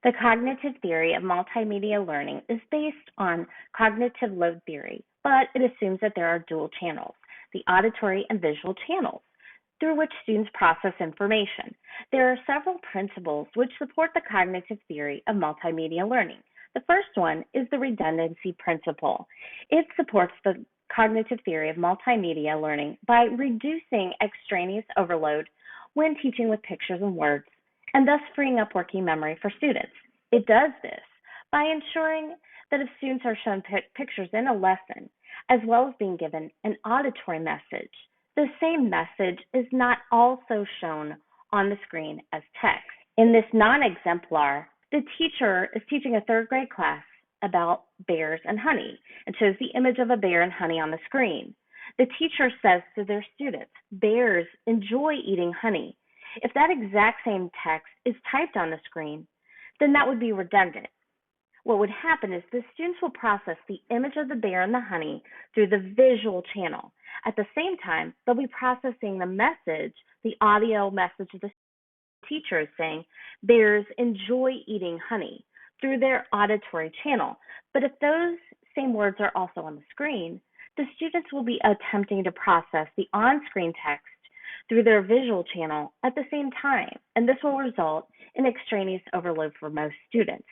The cognitive theory of multimedia learning is based on cognitive load theory, but it assumes that there are dual channels, the auditory and visual channels, through which students process information. There are several principles which support the cognitive theory of multimedia learning. The first one is the redundancy principle. It supports the cognitive theory of multimedia learning by reducing extraneous overload when teaching with pictures and words, and thus freeing up working memory for students. It does this by ensuring that if students are shown pictures in a lesson, as well as being given an auditory message, the same message is not also shown on the screen as text. In this non-exemplar, the teacher is teaching a third grade class about bears and honey and shows the image of a bear and honey on the screen. The teacher says to their students, "Bears enjoy eating honey." If that exact same text is typed on the screen, then that would be redundant. What would happen is the students will process the image of the bear and the honey through the visual channel. At the same time, they'll be processing the message, the audio message the teacher is saying, "Bears enjoy eating honey," through their auditory channel. But if those same words are also on the screen, the students will be attempting to process the on-screen text through their visual channel at the same time, and this will result in extraneous overload for most students.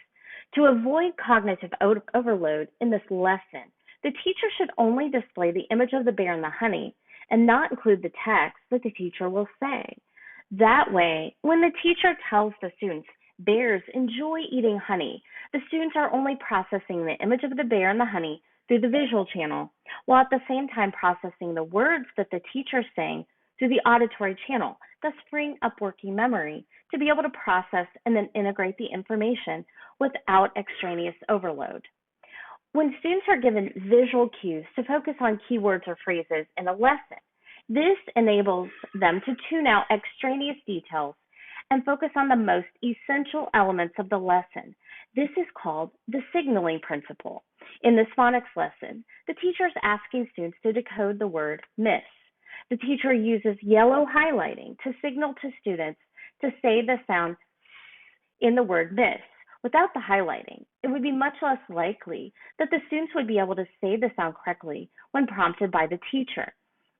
To avoid cognitive overload in this lesson, the teacher should only display the image of the bear and the honey and not include the text that the teacher will say. That way, when the teacher tells the students, "Bears enjoy eating honey," the students are only processing the image of the bear and the honey through the visual channel, while at the same time processing the words that the teacher is saying through the auditory channel, thus freeing up working memory to be able to process and then integrate the information without extraneous overload. When students are given visual cues to focus on keywords or phrases in a lesson, this enables them to tune out extraneous details and focus on the most essential elements of the lesson. This is called the signaling principle. In this phonics lesson, the teacher is asking students to decode the word miss. The teacher uses yellow highlighting to signal to students to say the sound in the word miss. Without the highlighting, it would be much less likely that the students would be able to say the sound correctly when prompted by the teacher.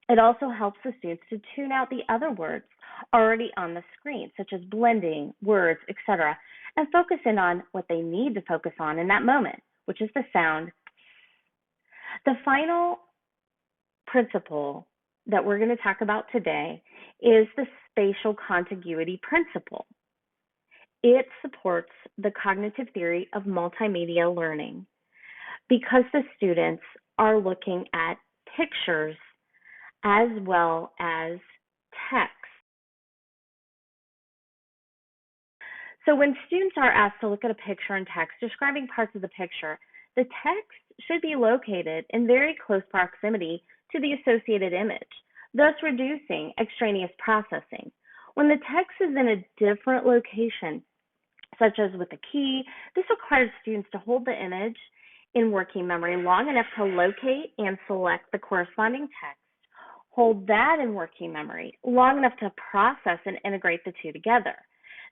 It also helps the students to tune out the other words already on the screen, such as blending, words, etc., and focus in on what they need to focus on in that moment, which is the sound. The final principle that we're going to talk about today is the spatial contiguity principle. It supports the cognitive theory of multimedia learning because the students are looking at pictures as well as text. So when students are asked to look at a picture and text describing parts of the picture, the text should be located in very close proximity to the associated image, thus reducing extraneous processing. When the text is in a different location, such as with a key, this requires students to hold the image in working memory long enough to locate and select the corresponding text, hold that in working memory long enough to process and integrate the two together.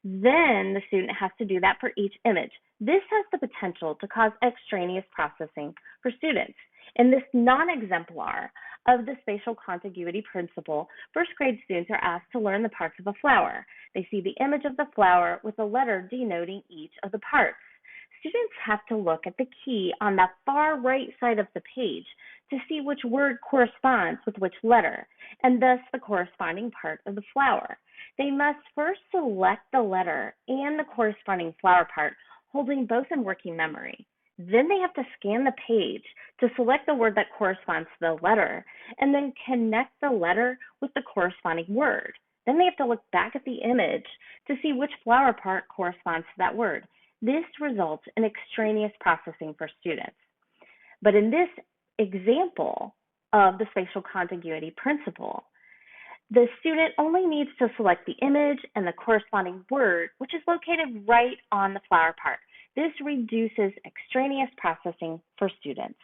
Then the student has to do that for each image. This has the potential to cause extraneous processing for students. In this non-exemplar of the spatial contiguity principle, first grade students are asked to learn the parts of a flower. They see the image of the flower with a letter denoting each of the parts. Students have to look at the key on the far right side of the page to see which word corresponds with which letter, and thus the corresponding part of the flower. They must first select the letter and the corresponding flower part, holding both in working memory. Then they have to scan the page to select the word that corresponds to the letter, and then connect the letter with the corresponding word. Then they have to look back at the image to see which flower part corresponds to that word. This results in extraneous processing for students. But in this example of the spatial contiguity principle, the student only needs to select the image and the corresponding word, which is located right on the flower part. This reduces extraneous processing for students.